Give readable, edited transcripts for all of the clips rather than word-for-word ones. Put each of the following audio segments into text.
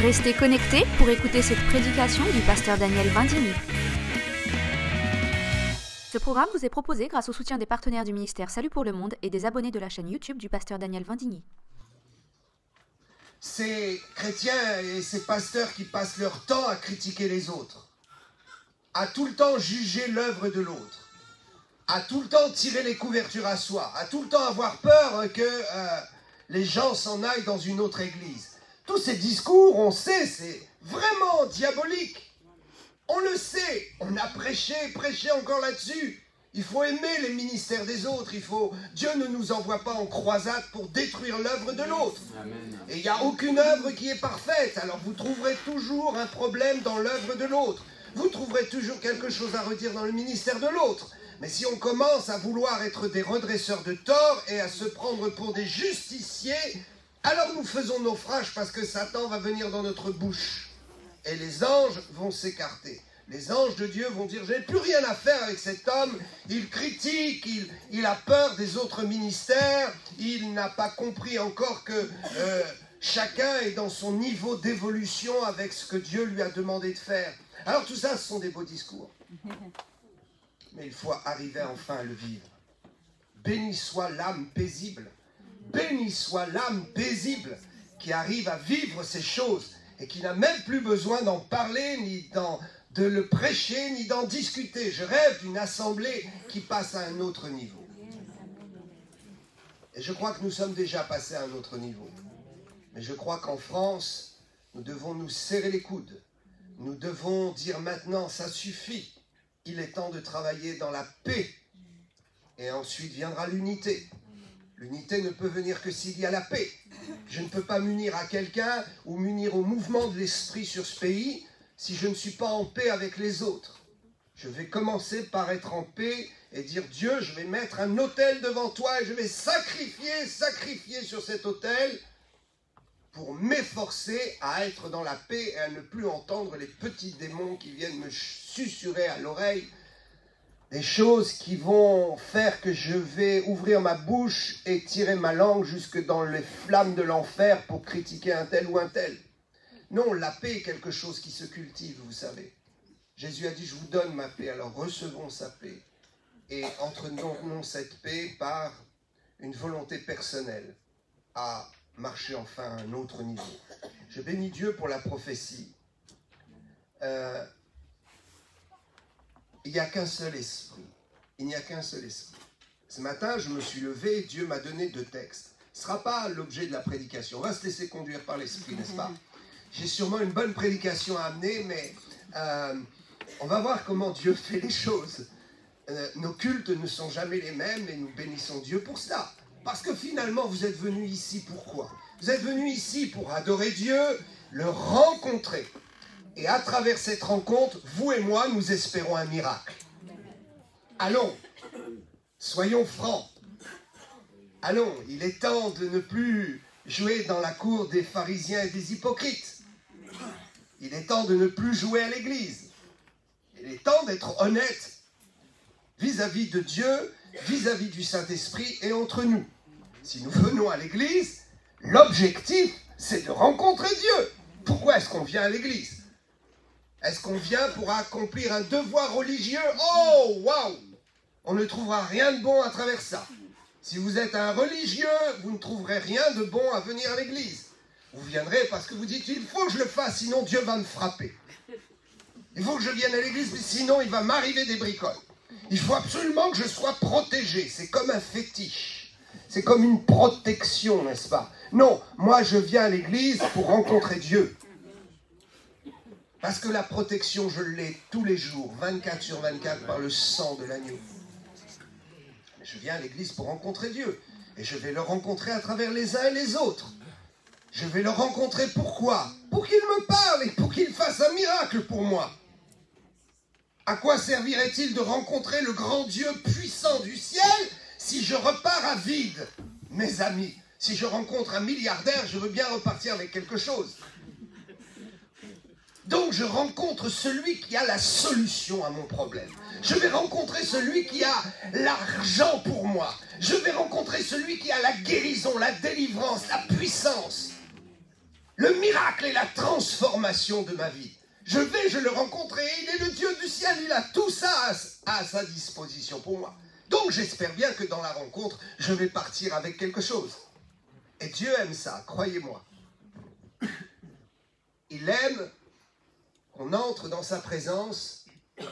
Restez connectés pour écouter cette prédication du pasteur Daniel Vindini. Ce programme vous est proposé grâce au soutien des partenaires du ministère Salut pour le Monde et des abonnés de la chaîne YouTube du pasteur Daniel Vindini. Ces chrétiens et ces pasteurs qui passent leur temps à critiquer les autres, à tout le temps juger l'œuvre de l'autre, à tout le temps tirer les couvertures à soi, à tout le temps avoir peur que les gens s'en aillent dans une autre église. Tous ces discours, on sait, c'est vraiment diabolique. On le sait, on a prêché encore là-dessus. Il faut aimer les ministères des autres. Dieu ne nous envoie pas en croisade pour détruire l'œuvre de l'autre. Et il n'y a aucune œuvre qui est parfaite. Alors vous trouverez toujours un problème dans l'œuvre de l'autre. Vous trouverez toujours quelque chose à redire dans le ministère de l'autre. Mais si on commence à vouloir être des redresseurs de tort et à se prendre pour des justiciers, alors nous faisons naufrage parce que Satan va venir dans notre bouche. Et les anges vont s'écarter. Les anges de Dieu vont dire, je n'ai plus rien à faire avec cet homme, il critique, il a peur des autres ministères, il n'a pas compris encore que chacun est dans son niveau d'évolution avec ce que Dieu lui a demandé de faire. Alors tout ça, ce sont des beaux discours. Mais il faut arriver enfin à le vivre. Béni soit l'âme paisible. Béni soit l'âme paisible qui arrive à vivre ces choses et qui n'a même plus besoin d'en parler, ni de le prêcher, ni d'en discuter. Je rêve d'une assemblée qui passe à un autre niveau. Et je crois que nous sommes déjà passés à un autre niveau. Mais je crois qu'en France, nous devons nous serrer les coudes. Nous devons dire maintenant, ça suffit. Il est temps de travailler dans la paix. Et ensuite viendra l'unité. L'unité ne peut venir que s'il y a la paix. Je ne peux pas m'unir à quelqu'un ou m'unir au mouvement de l'esprit sur ce pays si je ne suis pas en paix avec les autres. Je vais commencer par être en paix et dire Dieu, je vais mettre un autel devant toi et je vais sacrifier sur cet autel pour m'efforcer à être dans la paix et à ne plus entendre les petits démons qui viennent me susurrer à l'oreille des choses qui vont faire que je vais ouvrir ma bouche et tirer ma langue jusque dans les flammes de l'enfer pour critiquer un tel ou un tel. Non, la paix est quelque chose qui se cultive, vous savez. Jésus a dit, je vous donne ma paix, alors recevons sa paix. Et entraînons cette paix par une volonté personnelle à marcher enfin à un autre niveau. Je bénis Dieu pour la prophétie. Il n'y a qu'un seul esprit. Il n'y a qu'un seul esprit. Ce matin, je me suis levé, Dieu m'a donné 2 textes. Ce ne sera pas l'objet de la prédication. On va se laisser conduire par l'esprit, n'est-ce pas? J'ai sûrement une bonne prédication à amener, mais on va voir comment Dieu fait les choses. Nos cultes ne sont jamais les mêmes et nous bénissons Dieu pour cela. Parce que finalement, vous êtes venus ici pourquoi? Vous êtes venus ici pour adorer Dieu, le rencontrer. Et à travers cette rencontre, vous et moi, nous espérons un miracle. Allons, soyons francs. Allons, il est temps de ne plus jouer dans la cour des pharisiens et des hypocrites. Il est temps de ne plus jouer à l'église. Il est temps d'être honnête vis-à-vis de Dieu, vis-à-vis du Saint-Esprit et entre nous. Si nous venons à l'église, l'objectif, c'est de rencontrer Dieu. Pourquoi est-ce qu'on vient à l'église? Est-ce qu'on vient pour accomplir un devoir religieux? Oh, waouh! On ne trouvera rien de bon à travers ça. Si vous êtes un religieux, vous ne trouverez rien de bon à venir à l'église. Vous viendrez parce que vous dites, il faut que je le fasse, sinon Dieu va me frapper. Il faut que je vienne à l'église, sinon il va m'arriver des bricoles. Il faut absolument que je sois protégé. C'est comme un fétiche. C'est comme une protection, n'est-ce pas? Non, moi je viens à l'église pour rencontrer Dieu. Parce que la protection, je l'ai tous les jours, 24 sur 24, par le sang de l'agneau. Mais je viens à l'église pour rencontrer Dieu. Et je vais le rencontrer à travers les uns et les autres. Je vais le rencontrer pourquoi? Pour qu'il me parle et pour qu'il fasse un miracle pour moi. À quoi servirait-il de rencontrer le grand Dieu puissant du ciel si je repars à vide? Mes amis, si je rencontre un milliardaire, je veux bien repartir avec quelque chose. Donc je rencontre celui qui a la solution à mon problème. Je vais rencontrer celui qui a l'argent pour moi. Je vais rencontrer celui qui a la guérison, la délivrance, la puissance. le miracle et la transformation de ma vie. Je le rencontre et il est le Dieu du ciel, il a tout ça à sa disposition pour moi. Donc j'espère bien que dans la rencontre, je vais partir avec quelque chose. Et Dieu aime ça, croyez-moi. Il aime qu'on entre dans sa présence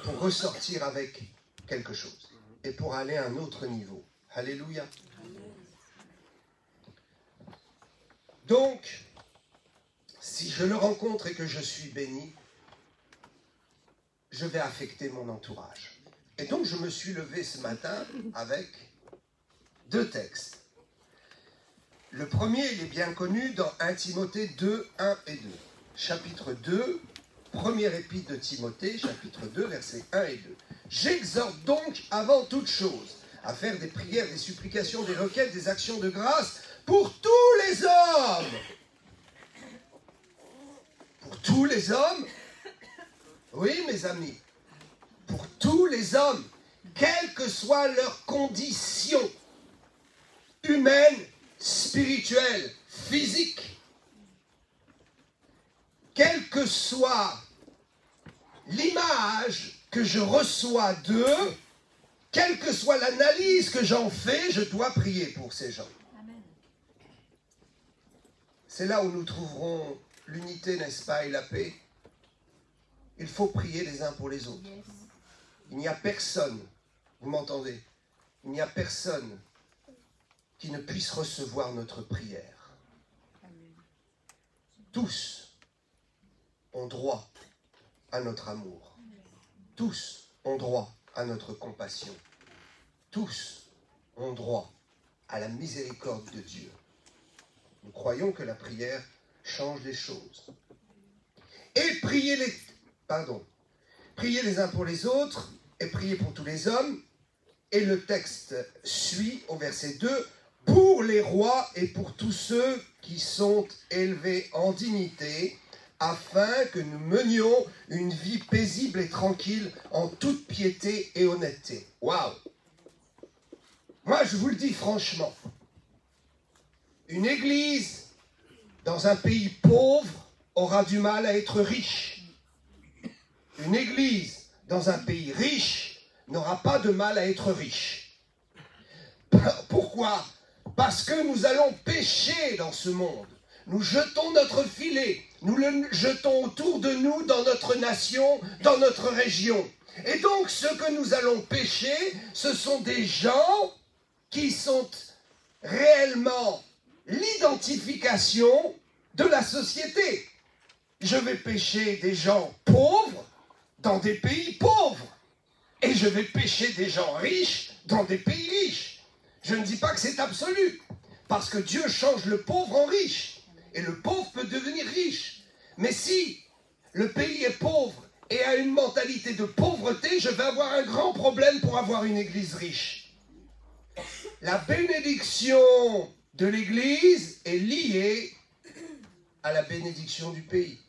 pour ressortir avec quelque chose et pour aller à un autre niveau. Alléluia. Donc, si je le rencontre et que je suis béni, je vais affecter mon entourage. Et donc, je me suis levé ce matin avec 2 textes. Le premier, il est bien connu dans 1 Timothée 2, 1 et 2. Chapitre 2, première épître de Timothée, chapitre 2, versets 1 et 2. J'exhorte donc avant toute chose à faire des prières, des supplications, des requêtes, des actions de grâce pour tous les hommes. Pour tous les hommes. Oui, mes amis. Pour tous les hommes, quelle que soit leur condition humaine, spirituelle, physique, quelle que soit l'image que je reçois d'eux, quelle que soit l'analyse que j'en fais, je dois prier pour ces gens. C'est là où nous trouverons l'unité, n'est-ce pas, et la paix. Il faut prier les uns pour les autres. Il n'y a personne, vous m'entendez? Il n'y a personne qui ne puisse recevoir notre prière. Tous ont droit à notre amour. Tous ont droit à notre compassion. Tous ont droit à la miséricorde de Dieu. Nous croyons que la prière change les choses. Et priez les uns pour les autres et priez pour tous les hommes. Et le texte suit au verset 2. Pour les rois et pour tous ceux qui sont élevés en dignité, afin que nous menions une vie paisible et tranquille en toute piété et honnêteté. Waouh! Moi, je vous le dis franchement, une église dans un pays pauvre aura du mal à être riche. Une église dans un pays riche n'aura pas de mal à être riche. Pourquoi? Parce que nous allons pécher dans ce monde. Nous jetons notre filet, nous le jetons autour de nous, dans notre nation, dans notre région. Et donc, ce que nous allons pécher, ce sont des gens qui sont réellement l'identification de la société. Je vais pécher des gens pauvres dans des pays pauvres. Et je vais pécher des gens riches dans des pays riches. Je ne dis pas que c'est absolu, parce que Dieu change le pauvre en riche, et le pauvre peut devenir riche. Mais si le pays est pauvre et a une mentalité de pauvreté, je vais avoir un grand problème pour avoir une église riche. La bénédiction de l'église est liée à la bénédiction du pays.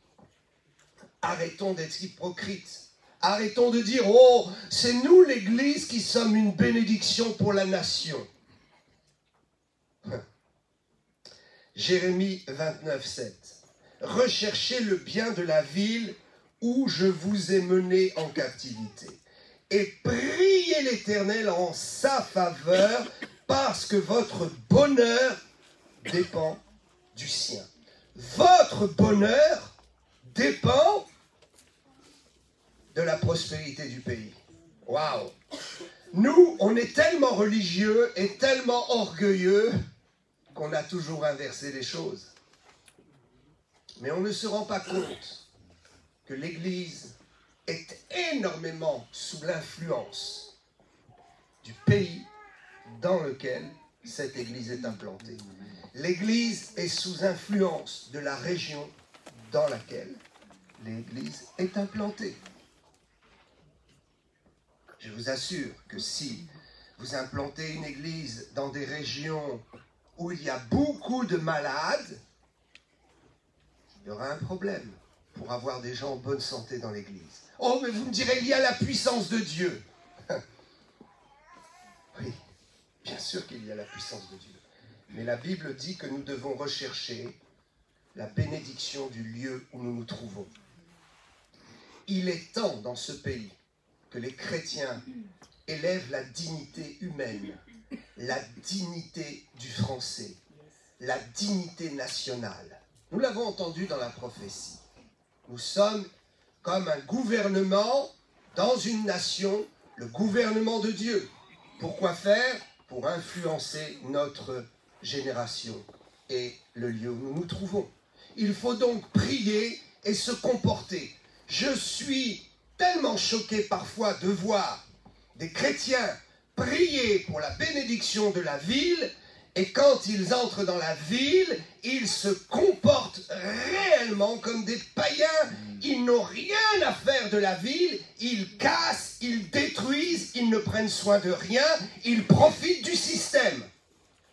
Arrêtons d'être hypocrites. Arrêtons de dire, oh, c'est nous l'église qui sommes une bénédiction pour la nation. Jérémie 29, 7. Recherchez le bien de la ville où je vous ai mené en captivité. Et priez l'Éternel en sa faveur, parce que votre bonheur dépend du sien. Votre bonheur dépend de la prospérité du pays. Waouh! Nous, on est tellement religieux et tellement orgueilleux qu'on a toujours inversé les choses. Mais on ne se rend pas compte que l'Église est énormément sous l'influence du pays dans lequel cette Église est implantée. L'Église est sous influence de la région dans laquelle l'Église est implantée. Je vous assure que si vous implantez une église dans des régions où il y a beaucoup de malades, il y aura un problème pour avoir des gens en bonne santé dans l'église. Oh, mais vous me direz, il y a la puissance de Dieu. Oui, bien sûr qu'il y a la puissance de Dieu. Mais la Bible dit que nous devons rechercher la bénédiction du lieu où nous nous trouvons. Il est temps dans ce pays que les chrétiens élèvent la dignité humaine, la dignité du français, la dignité nationale. Nous l'avons entendu dans la prophétie. Nous sommes comme un gouvernement dans une nation, le gouvernement de Dieu. Pourquoi faire? Pour influencer notre génération et le lieu où nous nous trouvons. Il faut donc prier et se comporter. Je suis tellement choqué parfois de voir des chrétiens prier pour la bénédiction de la ville, et quand ils entrent dans la ville, ils se comportent réellement comme des païens. Ils n'ont rien à faire de la ville, ils cassent, ils détruisent, ils ne prennent soin de rien, ils profitent du système.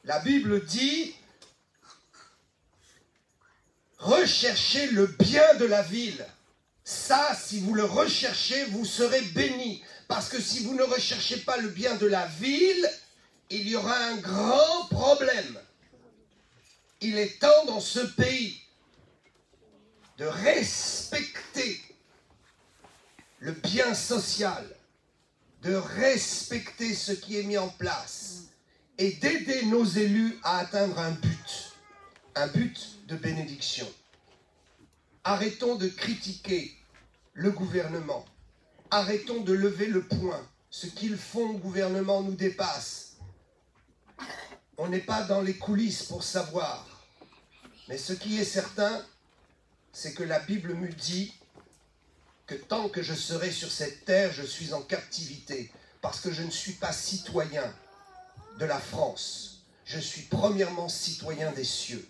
La Bible dit, recherchez le bien de la ville. Ça, si vous le recherchez, vous serez bénis. Parce que si vous ne recherchez pas le bien de la ville, il y aura un grand problème. Il est temps dans ce pays de respecter le bien social, de respecter ce qui est mis en place et d'aider nos élus à atteindre un but de bénédiction. Arrêtons de critiquer le gouvernement. Arrêtons de lever le poing. Ce qu'ils font au gouvernement nous dépasse. On n'est pas dans les coulisses pour savoir. Mais ce qui est certain, c'est que la Bible me dit que tant que je serai sur cette terre, je suis en captivité. Parce que je ne suis pas citoyen de la France. Je suis premièrement citoyen des cieux.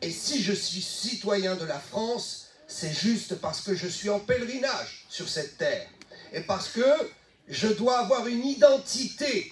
Et si je suis citoyen de la France, c'est juste parce que je suis en pèlerinage sur cette terre. Et parce que je dois avoir une identité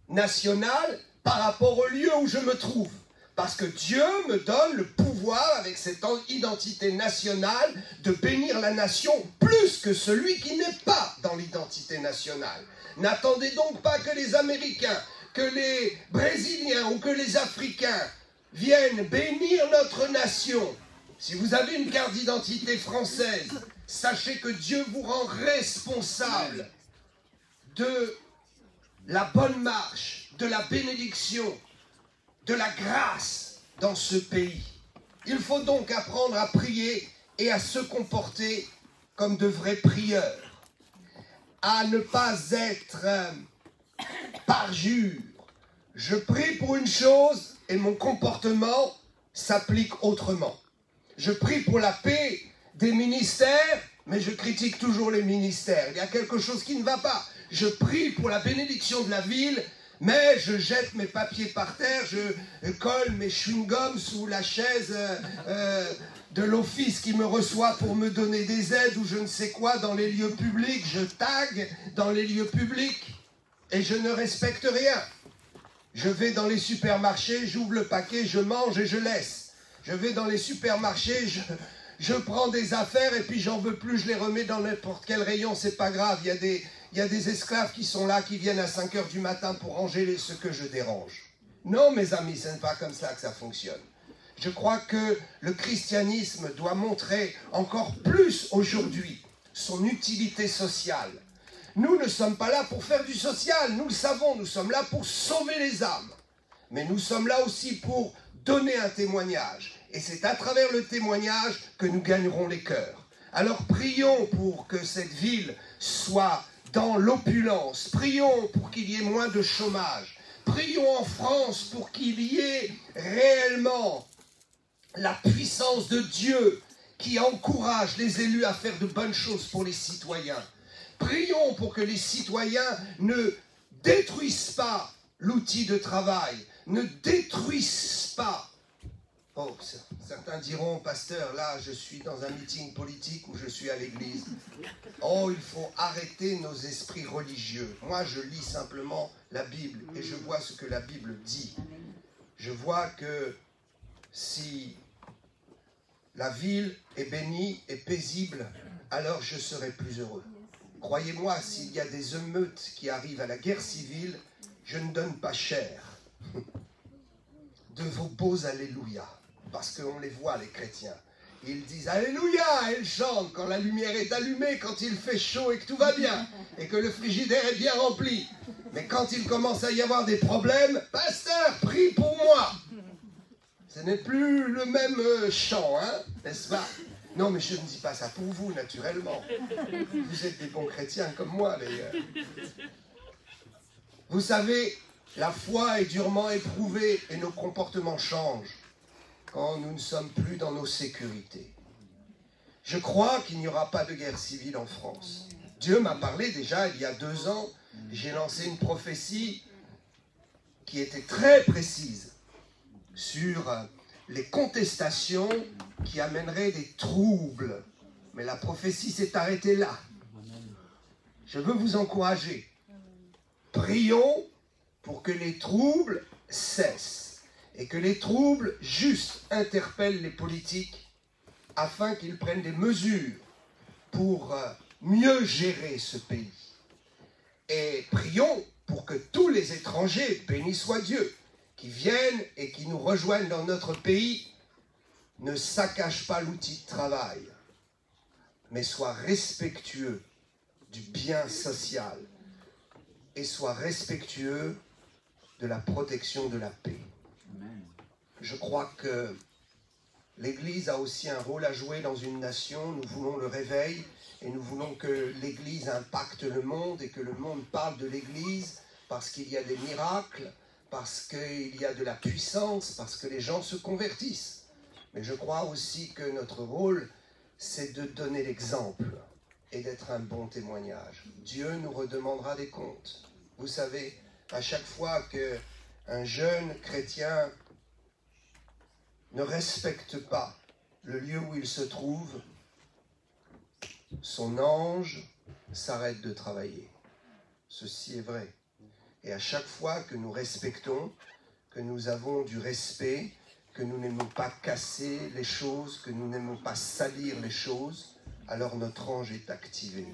nationale par rapport au lieu où je me trouve. Parce que Dieu me donne le pouvoir, avec cette identité nationale, de bénir la nation plus que celui qui n'est pas dans l'identité nationale. N'attendez donc pas que les Américains, que les Brésiliens ou que les Africains viennent bénir notre nation. Si vous avez une carte d'identité française, sachez que Dieu vous rend responsable de la bonne marche, de la bénédiction, de la grâce dans ce pays. Il faut donc apprendre à prier et à se comporter comme de vrais prieurs, à ne pas être parjure. Je prie pour une chose et mon comportement s'applique autrement. Je prie pour la paix des ministères, mais je critique toujours les ministères. Il y a quelque chose qui ne va pas. Je prie pour la bénédiction de la ville, mais je jette mes papiers par terre, je colle mes chewing-gums sous la chaise de l'office qui me reçoit pour me donner des aides ou je ne sais quoi dans les lieux publics. Je tag dans les lieux publics et je ne respecte rien. Je vais dans les supermarchés, j'ouvre le paquet, je mange et je laisse. Je vais dans les supermarchés, je prends des affaires et puis j'en veux plus, je les remets dans n'importe quel rayon, c'est pas grave. Il y a des esclaves qui sont là, qui viennent à 5 h du matin pour ranger ce que je dérange. Non, mes amis, ce n'est pas comme ça que ça fonctionne. Je crois que le christianisme doit montrer encore plus aujourd'hui son utilité sociale. Nous ne sommes pas là pour faire du social, nous le savons, nous sommes là pour sauver les âmes. Mais nous sommes là aussi pour donner un témoignage. Et c'est à travers le témoignage que nous gagnerons les cœurs. Alors prions pour que cette ville soit dans l'opulence. Prions pour qu'il y ait moins de chômage. Prions en France pour qu'il y ait réellement la puissance de Dieu qui encourage les élus à faire de bonnes choses pour les citoyens. Prions pour que les citoyens ne détruisent pas l'outil de travail, ne détruisent pas. Oh, certains diront, pasteur, là, je suis dans un meeting politique ou je suis à l'église. Oh, il faut arrêter nos esprits religieux. Moi, je lis simplement la Bible et je vois ce que la Bible dit. Je vois que si la ville est bénie et paisible, alors je serai plus heureux. Croyez-moi, s'il y a des émeutes qui arrivent à la guerre civile, je ne donne pas cher de vos beaux alléluia. parce qu'on les voit, les chrétiens. Ils disent Alléluia, et ils chantent quand la lumière est allumée, quand il fait chaud et que tout va bien, et que le frigidaire est bien rempli. Mais quand il commence à y avoir des problèmes, pasteur, prie pour moi. Ce n'est plus le même chant, hein, n'est-ce pas? Non, mais je ne dis pas ça pour vous, naturellement. Vous êtes des bons chrétiens comme moi, d'ailleurs. Vous savez, la foi est durement éprouvée et nos comportements changent quand nous ne sommes plus dans nos sécurités. Je crois qu'il n'y aura pas de guerre civile en France. Dieu m'a parlé déjà il y a 2 ans. J'ai lancé une prophétie qui était très précise sur les contestations qui amèneraient des troubles. Mais la prophétie s'est arrêtée là. Je veux vous encourager. Prions pour que les troubles cessent et que les troubles justes interpellent les politiques afin qu'ils prennent des mesures pour mieux gérer ce pays. Et prions pour que tous les étrangers, béni soit Dieu, qui viennent et qui nous rejoignent dans notre pays, ne saccagent pas l'outil de travail, mais soient respectueux du bien social et soient respectueux de la protection de la paix. Je crois que l'Église a aussi un rôle à jouer dans une nation. Nous voulons le réveil et nous voulons que l'Église impacte le monde et que le monde parle de l'Église parce qu'il y a des miracles, parce qu'il y a de la puissance, parce que les gens se convertissent. Mais je crois aussi que notre rôle, c'est de donner l'exemple et d'être un bon témoignage. Dieu nous redemandera des comptes. Vous savez, à chaque fois qu'un jeune chrétien ne respecte pas le lieu où il se trouve, son ange s'arrête de travailler. Ceci est vrai. Et à chaque fois que nous respectons, que nous avons du respect, que nous n'aimons pas casser les choses, que nous n'aimons pas salir les choses, alors notre ange est activé.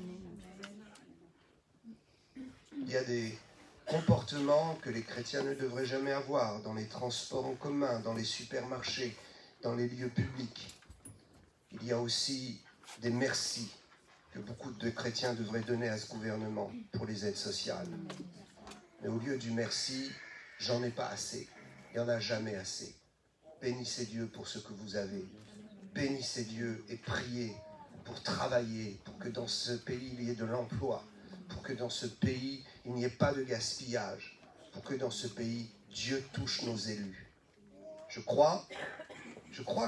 Il y a des comportements que les chrétiens ne devraient jamais avoir dans les transports en commun, dans les supermarchés, dans les lieux publics. Il y a aussi des merci que beaucoup de chrétiens devraient donner à ce gouvernement pour les aides sociales. Mais au lieu du merci, j'en ai pas assez. Il n'y en a jamais assez. Bénissez Dieu pour ce que vous avez. Bénissez Dieu et priez pour travailler, pour que dans ce pays il y ait de l'emploi, pour que dans ce pays il n'y ait pas de gaspillage, pour que dans ce pays Dieu touche nos élus. Je crois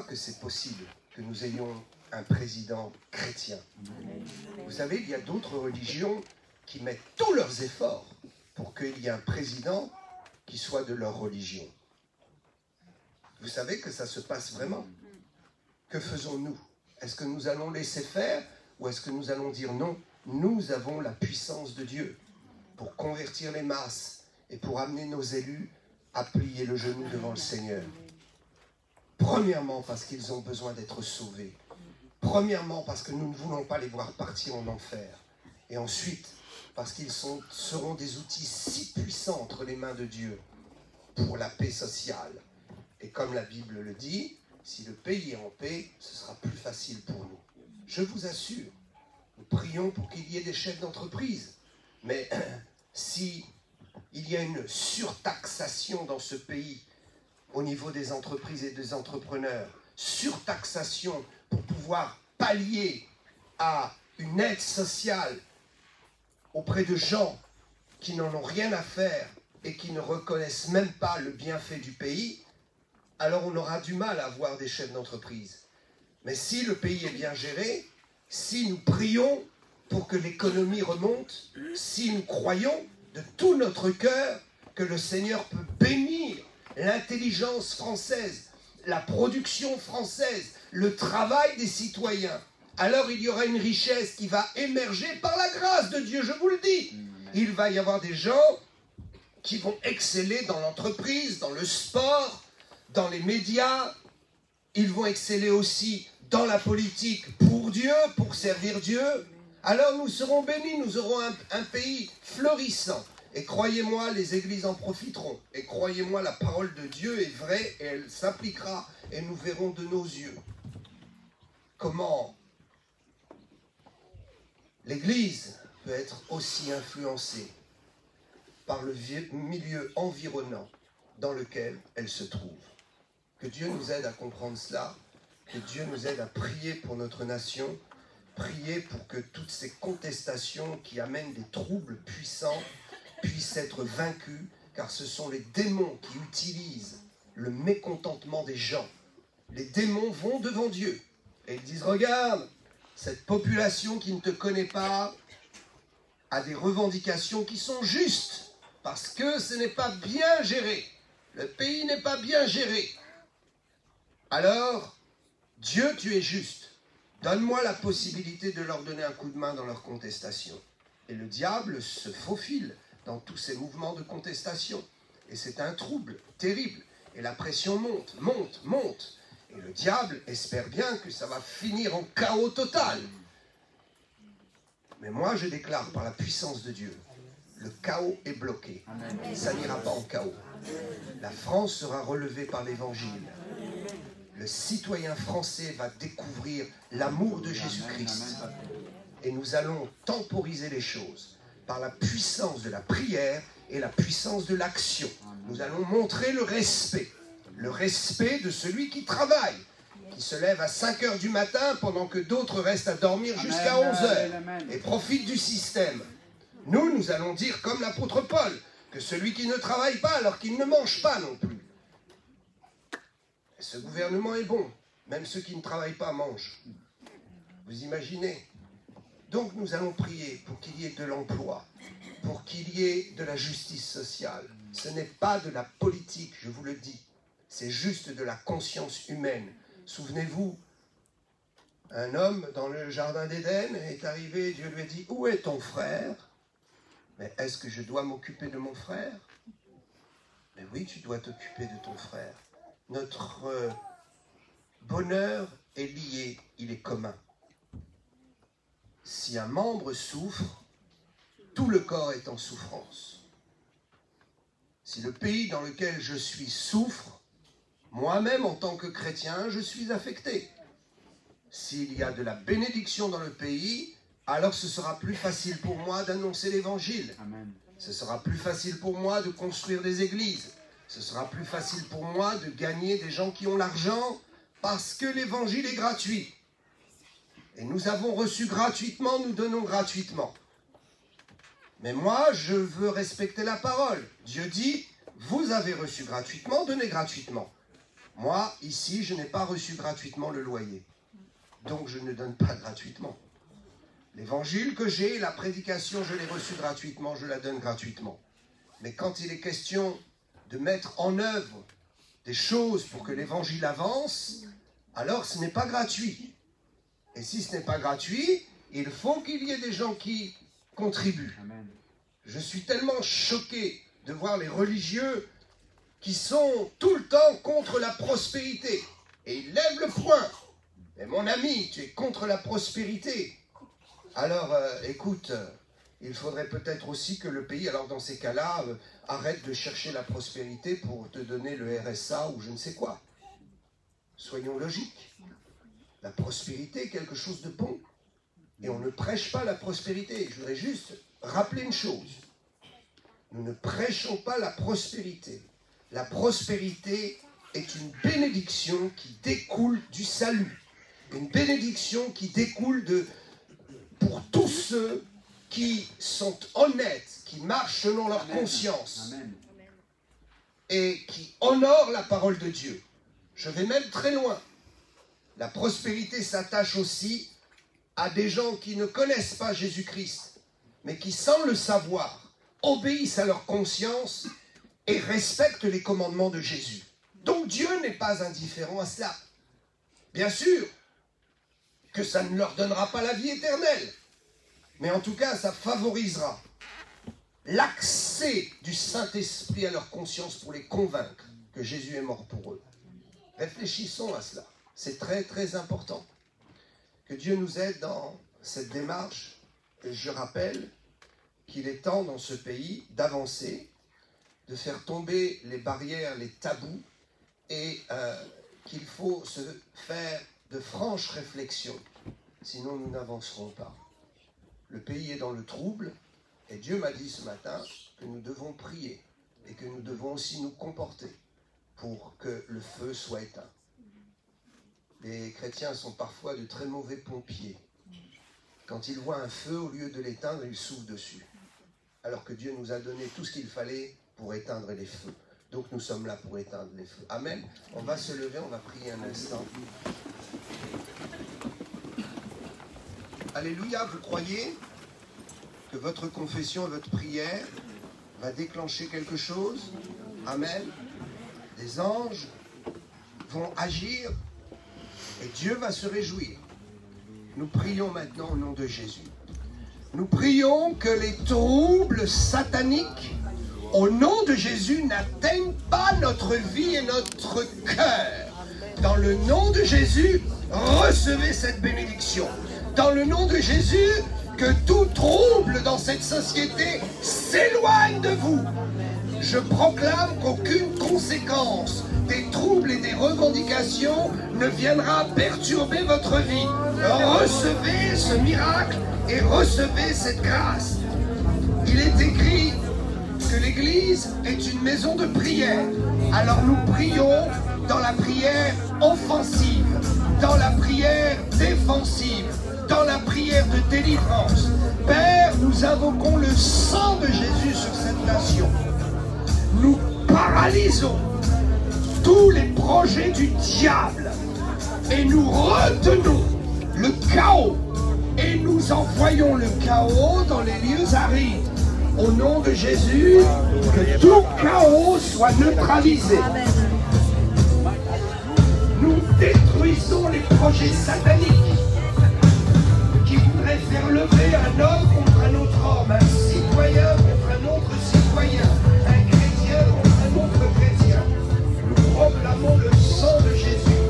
que c'est possible que nous ayons un président chrétien. Vous savez, il y a d'autres religions qui mettent tous leurs efforts pour qu'il y ait un président qui soit de leur religion. Vous savez que ça se passe vraiment. Que faisons-nous? Est-ce que nous allons laisser faire ou est-ce que nous allons dire non? Nous avons la puissance de Dieu pour convertir les masses et pour amener nos élus à plier le genou devant le Seigneur. Premièrement, parce qu'ils ont besoin d'être sauvés. Premièrement, parce que nous ne voulons pas les voir partir en enfer. Et ensuite, parce qu'ils seront des outils si puissants entre les mains de Dieu pour la paix sociale. Et comme la Bible le dit, si le pays est en paix, ce sera plus facile pour nous. Je vous assure, nous prions pour qu'il y ait des chefs d'entreprise. Mais si il y a une surtaxation dans ce pays au niveau des entreprises et des entrepreneurs, surtaxation pour pouvoir pallier à une aide sociale auprès de gens qui n'en ont rien à faire et qui ne reconnaissent même pas le bienfait du pays, alors on aura du mal à avoir des chefs d'entreprise. Mais si le pays est bien géré, si nous prions pour que l'économie remonte, si nous croyons de tout notre cœur que le Seigneur peut bénir l'intelligence française, la production française, le travail des citoyens, alors il y aura une richesse qui va émerger par la grâce de Dieu, je vous le dis. Il va y avoir des gens qui vont exceller dans l'entreprise, dans le sport, dans les médias. Ils vont exceller aussi dans la politique pour Dieu, pour servir Dieu. Alors nous serons bénis, nous aurons un pays florissant. Et croyez-moi, les églises en profiteront. Et croyez-moi, la parole de Dieu est vraie et elle s'appliquera. et nous verrons de nos yeux comment l'Église peut être aussi influencée par le milieu environnant dans lequel elle se trouve. Que Dieu nous aide à comprendre cela, que Dieu nous aide à prier pour notre nation, prier pour que toutes ces contestations qui amènent des troubles puissants puissent être vaincus, car ce sont les démons qui utilisent le mécontentement des gens. Les démons vont devant Dieu et ils disent, regarde, cette population qui ne te connaît pas a des revendications qui sont justes, parce que ce n'est pas bien géré. Le pays n'est pas bien géré. Alors, Dieu, tu es juste. Donne-moi la possibilité de leur donner un coup de main dans leur contestation. Et le diable se faufile dans tous ces mouvements de contestation. Et c'est un trouble terrible. Et la pression monte, monte, monte. Et le diable espère bien que ça va finir en chaos total. Mais moi, je déclare par la puissance de Dieu, le chaos est bloqué. Ça n'ira pas en chaos. La France sera relevée par l'Évangile. Le citoyen français va découvrir l'amour de Jésus-Christ. Et nous allons temporiser les choses par la puissance de la prière et la puissance de l'action. Nous allons montrer le respect de celui qui travaille, qui se lève à 5 heures du matin pendant que d'autres restent à dormir jusqu'à 11 heures et profitent du système. Nous allons dire comme l'apôtre Paul, que celui qui ne travaille pas alors qu'il ne mange pas non plus. Et ce gouvernement est bon, même ceux qui ne travaillent pas mangent. Vous imaginez? Donc nous allons prier pour qu'il y ait de l'emploi, pour qu'il y ait de la justice sociale. Ce n'est pas de la politique, je vous le dis. C'est juste de la conscience humaine. Souvenez-vous, un homme dans le jardin d'Éden est arrivé, Dieu lui a dit, où est ton frère? Mais est-ce que je dois m'occuper de mon frère? Mais oui, tu dois t'occuper de ton frère. Notre bonheur est lié, il est commun. Si un membre souffre, tout le corps est en souffrance. Si le pays dans lequel je suis souffre, moi-même en tant que chrétien, je suis affecté. S'il y a de la bénédiction dans le pays, alors ce sera plus facile pour moi d'annoncer l'évangile. Ce sera plus facile pour moi de construire des églises. Ce sera plus facile pour moi de gagner des gens qui ont l'argent parce que l'évangile est gratuit. Et nous avons reçu gratuitement, nous donnons gratuitement. Mais moi, je veux respecter la parole. Dieu dit, vous avez reçu gratuitement, donnez gratuitement. Moi, ici, je n'ai pas reçu gratuitement le loyer. Donc, je ne donne pas gratuitement. L'évangile que j'ai, la prédication, je l'ai reçue gratuitement, je la donne gratuitement. Mais quand il est question de mettre en œuvre des choses pour que l'évangile avance, alors ce n'est pas gratuit. Et si ce n'est pas gratuit, il faut qu'il y ait des gens qui contribuent. Amen. Je suis tellement choqué de voir les religieux qui sont tout le temps contre la prospérité. Et ils lèvent le poing. Mais mon ami, tu es contre la prospérité. Alors, écoute, il faudrait peut-être aussi que le pays, alors dans ces cas-là, arrête de chercher la prospérité pour te donner le RSA ou je ne sais quoi. Soyons logiques. La prospérité est quelque chose de bon. Et on ne prêche pas la prospérité. Je voudrais juste rappeler une chose. Nous ne prêchons pas la prospérité. La prospérité est une bénédiction qui découle du salut. Une bénédiction qui découle pour tous ceux qui sont honnêtes, qui marchent selon leur conscience et qui honorent la parole de Dieu. Je vais même très loin. La prospérité s'attache aussi à des gens qui ne connaissent pas Jésus-Christ, mais qui, sans le savoir, obéissent à leur conscience et respectent les commandements de Jésus. Donc Dieu n'est pas indifférent à cela. Bien sûr que ça ne leur donnera pas la vie éternelle, mais en tout cas, ça favorisera l'accès du Saint-Esprit à leur conscience pour les convaincre que Jésus est mort pour eux. Réfléchissons à cela. C'est très, très important. Que Dieu nous aide dans cette démarche. Et je rappelle qu'il est temps dans ce pays d'avancer, de faire tomber les barrières, les tabous et qu'il faut se faire de franches réflexions, sinon nous n'avancerons pas. Le pays est dans le trouble, et Dieu m'a dit ce matin que nous devons prier et que nous devons aussi nous comporter pour que le feu soit éteint. Les chrétiens sont parfois de très mauvais pompiers. Quand ils voient un feu, au lieu de l'éteindre, ils soufflent dessus. Alors que Dieu nous a donné tout ce qu'il fallait pour éteindre les feux. Donc nous sommes là pour éteindre les feux. Amen. On va se lever, on va prier un instant. Alléluia, vous croyez que votre confession et votre prière va déclencher quelque chose? Amen. Des anges vont agir et Dieu va se réjouir. Nous prions maintenant au nom de Jésus. Nous prions que les troubles sataniques, au nom de Jésus, n'atteignent pas notre vie et notre cœur. Dans le nom de Jésus, recevez cette bénédiction. Dans le nom de Jésus, que tout trouble dans cette société s'éloigne de vous. Je proclame qu'aucune conséquence des troubles et des revendications ne viendra perturber votre vie. Recevez ce miracle et recevez cette grâce. Il est écrit que l'Église est une maison de prière. Alors nous prions dans la prière offensive, dans la prière défensive, dans la prière de délivrance. Père, nous invoquons le sang de Jésus sur cette nation. Nous paralysons tous les projets du diable et nous retenons le chaos et nous envoyons le chaos dans les lieux arides. Au nom de Jésus, que tout chaos soit neutralisé. Nous détruisons les projets sataniques qui voudraient faire lever un homme contre un autre homme, un citoyen contre un autre citoyen, un chrétien contre un autre chrétien. Nous proclamons le sang de Jésus.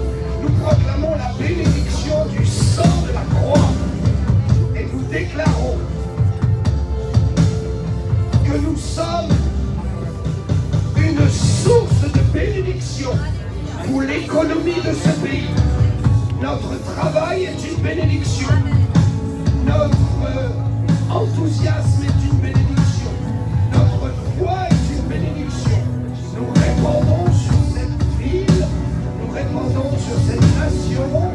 Nous proclamons la bénédiction du sang de la croix. Et nous déclarons que nous sommes une source de bénédiction pour l'économie de ce pays. Notre travail est une bénédiction. Notre enthousiasme est une bénédiction. Notre foi est une bénédiction. Nous répandons sur cette ville, nous répandons sur cette nation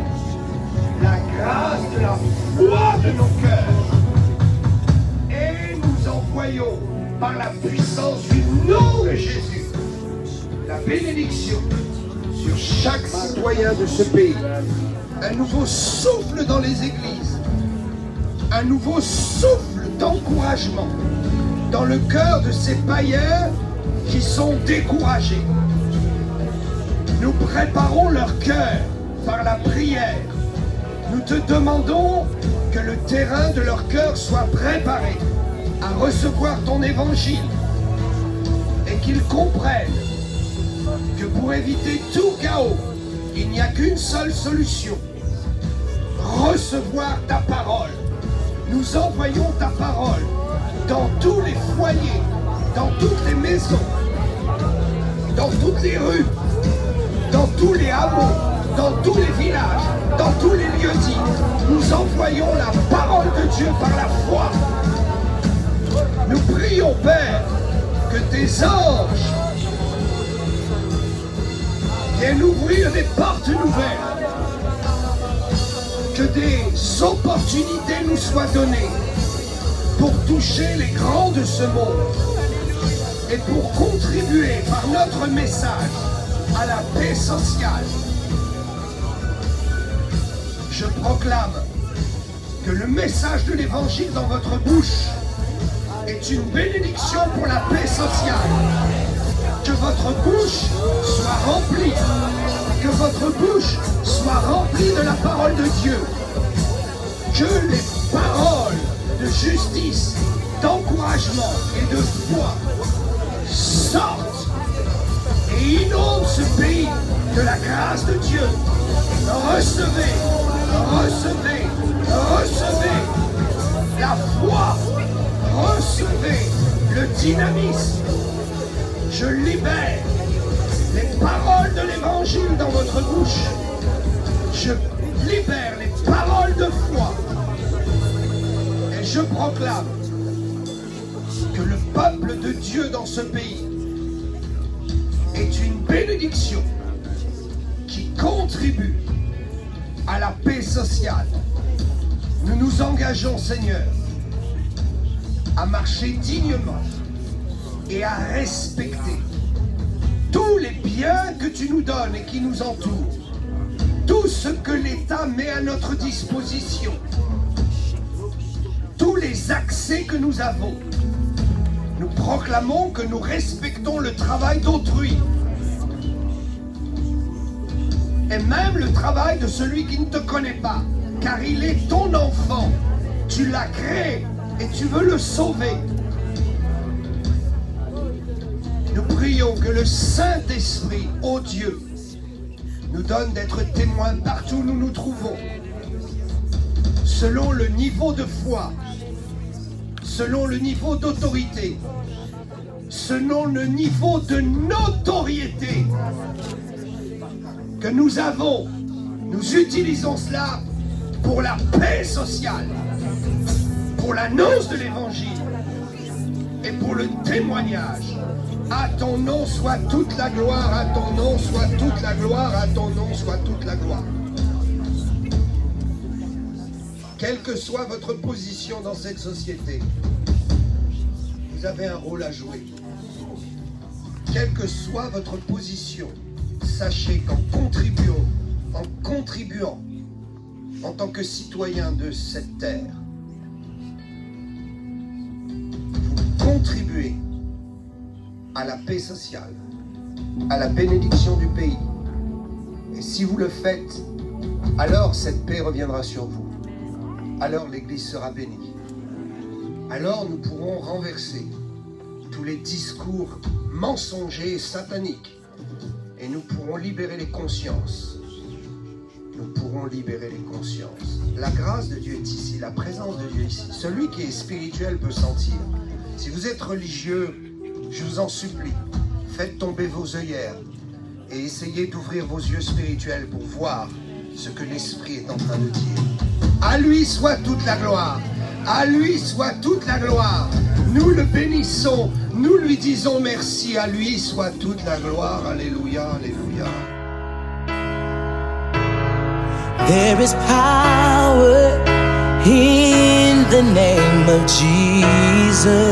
la grâce de la foi de nos cœurs. Et nous envoyons par la puissance du nom de Jésus la bénédiction sur chaque citoyen de ce pays. Un nouveau souffle dans les églises. Un nouveau souffle d'encouragement dans le cœur de ces païens qui sont découragés. Nous préparons leur cœur par la prière. Nous te demandons que le terrain de leur cœur soit préparé à recevoir ton évangile et qu'ils comprennent que pour éviter tout chaos, il n'y a qu'une seule solution: recevoir ta parole. Nous envoyons ta parole dans tous les foyers, dans toutes les maisons, dans toutes les rues, dans tous les hameaux, dans tous les villages, dans tous les lieux-dits. Nous envoyons la parole de Dieu par la foi. Nous prions, Père, que tes anges viennent ouvrir des portes nouvelles, que des opportunités nous soient données pour toucher les grands de ce monde et pour contribuer par notre message à la paix sociale. Je proclame que le message de l'évangile dans votre bouche est une bénédiction pour la paix sociale. Que votre bouche soit remplie, que votre bouche soit remplie de la parole de Dieu. Que les paroles de justice, d'encouragement et de foi sortent et inondent ce pays de la grâce de Dieu. Recevez, recevez, recevez la foi, recevez le dynamisme. Je libère les paroles de l'évangile l'évangile dans votre bouche, je libère les paroles de foi et je proclame que le peuple de Dieu dans ce pays est une bénédiction qui contribue à la paix sociale. Nous nous engageons, Seigneur, à marcher dignement et à respecter tous les biens que tu nous donnes et qui nous entourent, tout ce que l'État met à notre disposition, tous les accès que nous avons. Nous proclamons que nous respectons le travail d'autrui et même le travail de celui qui ne te connaît pas, car il est ton enfant. Tu l'as créé et tu veux le sauver. Nous prions que le Saint-Esprit, ô Dieu, nous donne d'être témoins partout où nous nous trouvons, selon le niveau de foi, selon le niveau d'autorité, selon le niveau de notoriété que nous avons. Nous utilisons cela pour la paix sociale, pour l'annonce de l'Évangile et pour le témoignage. À ton nom soit toute la gloire, à ton nom soit toute la gloire, à ton nom soit toute la gloire. Quelle que soit votre position dans cette société, vous avez un rôle à jouer. Quelle que soit votre position, sachez qu'en contribuant en tant que citoyen de cette terre, vous contribuez à la paix sociale, à la bénédiction du pays. Et si vous le faites, alors cette paix reviendra sur vous. Alors l'Église sera bénie. Alors nous pourrons renverser tous les discours mensongers et sataniques. Et nous pourrons libérer les consciences. Nous pourrons libérer les consciences. La grâce de Dieu est ici, la présence de Dieu est ici. Celui qui est spirituel peut sentir. Si vous êtes religieux, je vous en supplie, faites tomber vos œillères et essayez d'ouvrir vos yeux spirituels pour voir ce que l'Esprit est en train de dire. À lui soit toute la gloire. À lui soit toute la gloire. Nous le bénissons. Nous lui disons merci. À lui soit toute la gloire. Alléluia, alléluia. There is power in the name of Jesus.